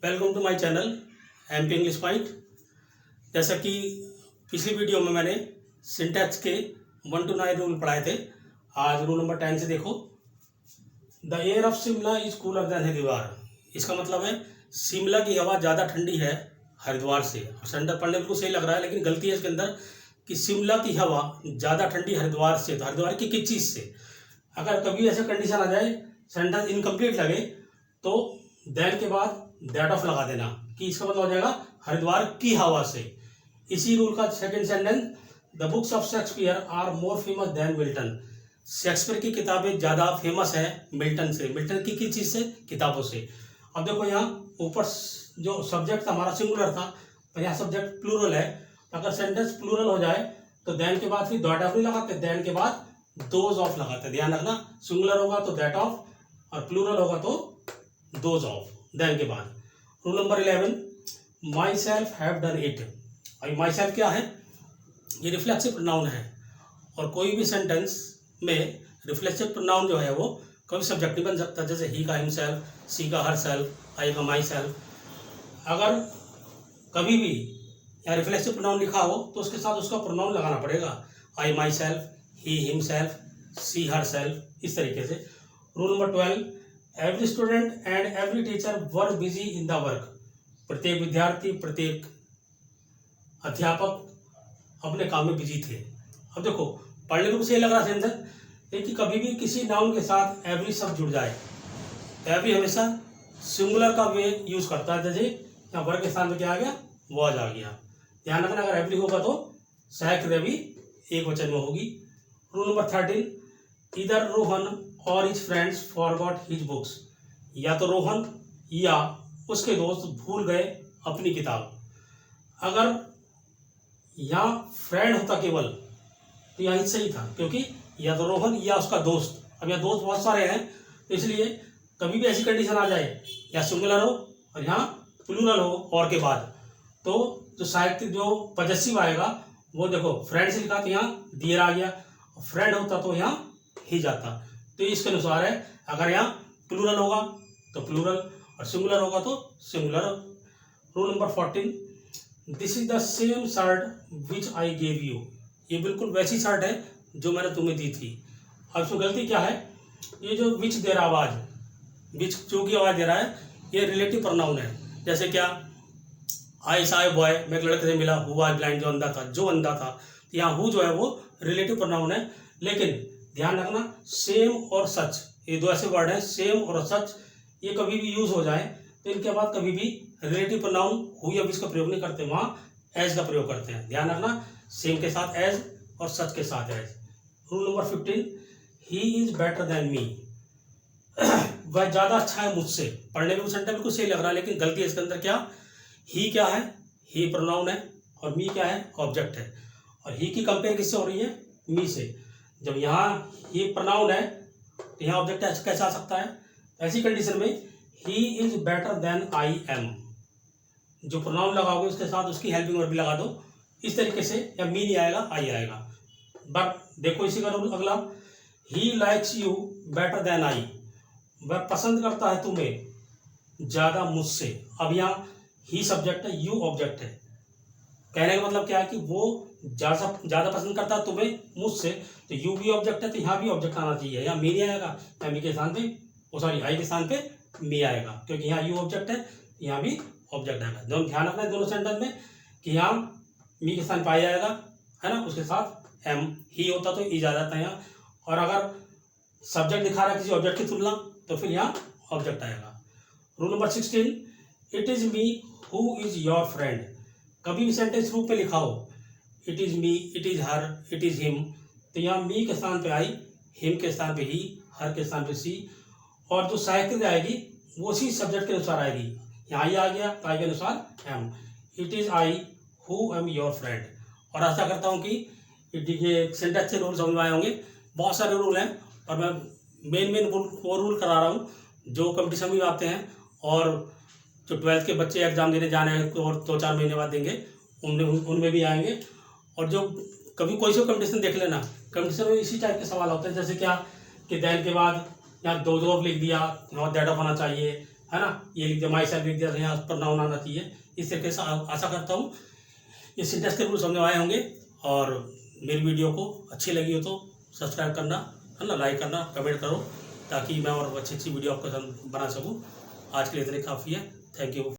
Welcome to my channel MP English point. जैसा कि पिछली वीडियो में मैंने सिंटैक्स के 1 to 9 रूल पढ़ाए थे। आज रूल नंबर 10 से देखो। The air of Shimla is cooler than Haridwar. इसका मतलब है शिमला की हवा ज़्यादा ठंडी है हरिद्वार से। और सेंटर पढ़ने बिल्कुल सही लग रहा है, लेकिन गलती है इसके अंदर कि शिमला की हवा ज़्यादा ठंडी हरिद्वार से। तो हरिद्वार की किस चीज़ से? अगर कभी ऐसा कंडीशन आ जाए सेंटेंस इनकम्प्लीट लगे तो देन के बाद दैट ऑफ लगा देना कि इसका मतलब हो जाएगा हरिद्वार की हवा से। इसी रूल का second sentence, the books of Shakespeare are more famous than Milton. Shakespeare की किताबें ज़्यादा फेमस है मिल्टन से। मिल्टन की किस चीज़ से? किताबों से। अब देखो यहाँ ऊपर जो सब्जेक्ट था हमारा सिंगुलर था, पर यहाँ सब्जेक्ट प्लूरल है। अगर सेंटेंस प्लूरल हो जाए तो देन के बाद फिर दैट ऑफ नहीं लगाते, देन के बाद दोज ऑफ लगाते। ध्यान रखना, सिंगुलर होगा तो दैट ऑफ और प्लूरल होगा तो दोज ऑफ देन के बाद। Rule number 11, my self have done it. अभी माई सेल्फ क्या है? ये रिफ्लेक्सिव प्रोनाउन है और कोई भी सेंटेंस में रिफ्लेक्सिव प्रोनाउन जो है वो कभी सब्जेक्ट नहीं बन सकता। जैसे ही का हिमसेल्फ, सी का हर सेल्फ, आई का माई सेल्फ। अगर कभी भी यहाँ रिफ्लेक्सिव प्रोनाउन लिखा हो तो उसके साथ उसका प्रोनाउन लगाना पड़ेगा। I myself, he himself, she herself, इस तरीके से। Rule number 12, every student and every teacher were busy in the work. प्रत्येक विद्यार्थी, प्रत्येक अध्यापक अपने काम में बिजी थे। अब देखो पढ़ने को सही लग रहा सेंटेंस, लेकिन कभी भी किसी नाउन के साथ एवरी शब्द जुड़ जाए तो एवरी हमेशा सिंगुलर का वे यूज करता है। जैसे यहाँ वर्क के स्थान पे क्या आ गया? वॉज आ गया। ध्यान रखना, अगर एवरी होगा तो सहायक भी एक वचन में होगी। रूल नंबर 13, इधर रोहन और his friends forgot his books. या तो रोहन या उसके दोस्त भूल गए अपनी किताब। अगर यहाँ फ्रेंड होता केवल तो यहाँ सही था, क्योंकि या तो रोहन या उसका दोस्त। अब यहाँ दोस्त बहुत सारे हैं तो इसलिए कभी भी ऐसी कंडीशन आ जाए या सिंगुलर हो और यहाँ प्लूरल हो और के बाद, तो जो साहित्य जो पजेसिव आएगा वो देखो फ्रेंड से लिखा तो यहाँ डियर आ गया, फ्रेंड होता तो यहाँ ही जाता। तो इसके अनुसार है, अगर यहाँ प्लूरल होगा तो प्लूरल और सिंगुलर होगा तो singular. Rule number 14, this is the same shirt which I gave you. ये बिल्कुल वैसी शर्ट है जो मैंने तुम्हें दी थी। अब इसमें गलती क्या है? ये जो विच दे रहा आवाज़, विच जो की आवाज़ दे रहा है, ये रिलेटिव प्रोनाउन है। जैसे क्या? आई सा बॉय, मैं एक लड़के से मिला, हुआ ब्लाइंड, जो अंधा था, जो अंधा था। तो यहाँ हु जो है वो रिलेटिव प्रोनाउन है। लेकिन ध्यान रखना, सेम और सच, ये दो ऐसे वर्ड हैं, सेम और सच। ये कभी भी यूज हो जाए तो इनके बाद कभी भी रिलेटिव प्रोनाउन हु या विच का प्रयोग नहीं करते, वहाँ एज का प्रयोग करते हैं। ध्यान रखना, सेम के साथ एज और सच के साथ एज। Rule number 15, he is better than me. वह ज़्यादा अच्छा है मुझसे। पढ़ने में सेंटेंस बिल्कुल सही लग रहा है, लेकिन गलती है इसके अंदर। क्या? ही क्या है? ही प्रोनाउन है और मी क्या है? ऑब्जेक्ट है। और ही की कंपेयर किससे हो रही है? मी से। जब यहाँ ही प्रोनाउन है तो यहाँ ऑब्जेक्ट कैसे आ सकता है? ऐसी कंडीशन में he is better than I am, जो प्रोनाउन लगाओगे उसके साथ उसकी हेल्पिंग वर्ब भी लगा दो इस तरीके से, या मी नहीं आएगा, आई आएगा। बट देखो इसी का रूल अगला, he likes you better than I. वह पसंद करता है तुम्हें ज़्यादा मुझसे। अब यहाँ ही सब्जेक्ट है, यू ऑब्जेक्ट है। कहने का मतलब क्या है कि वो ज़्यादा पसंद करता है तुम्हें मुझसे, तो यू भी ऑब्जेक्ट है तो यहाँ भी ऑब्जेक्ट आना चाहिए। यहाँ मी नहीं आएगा, यहाँ मी के स्थान पे, सॉरी आई के स्थान पे मी आएगा, क्योंकि यहाँ यू ऑब्जेक्ट है, यहाँ भी ऑब्जेक्ट आएगा। दोनों ध्यान रखना है दोनों सेंटेंस में कि यहाँ मी के स्थान पे आई आएगा, है ना, उसके साथ एम। ही होता तो ई जा जाता है यहाँ। और अगर सब्जेक्ट दिखा रहा है किसी ऑब्जेक्ट की तुलना तो फिर यहाँ ऑब्जेक्ट आएगा। Rule number 16, it is me who is your friend. कभी भी सेंटेंस रूप में लिखा हो, it is me, it is her, it is him, तो यहाँ मी के स्थान पे आई, हिम के स्थान पे ही, हर के स्थान पे सी। और जो सहायक आएगी वो उसी सब्जेक्ट के अनुसार आएगी। यहाँ आई आ गया तो आई के अनुसार am. It is I who am your friend. और आशा करता हूँ कि ये सेंटेंस से रूल समझ में आए होंगे। बहुत सारे रूल हैं और मैं मेन वो रूल करा रहा हूँ जो कंपटीशन में आते हैं, और जो 12th के बच्चे एग्जाम देने जाने हैं और 2-4 महीने बाद देंगे, उनमें भी आएंगे। और जो कभी कोई से कंपटीशन देख लेना, कंपटीशन में इसी टाइप के सवाल होते हैं। जैसे क्या कि दैन के बाद यहाँ दो ऑफ लिख दिया, यहाँ दैट ऑफ होना चाहिए, है ना, ये लिख दिया, माई सेल्फ लिख दिया, यहाँ पर नाउन आना चाहिए। इस तरीके से आशा करता हूँ ये सिंटेक्स के रूल समझ में आए होंगे। और मेरी वीडियो को अच्छी लगी हो तो सब्सक्राइब करना, है ना, लाइक करना, कमेंट करो, ताकि मैं और अच्छी अच्छी वीडियो आपके साथ बना सकूँ। आज के लिए इतने काफ़ी है। Thank you.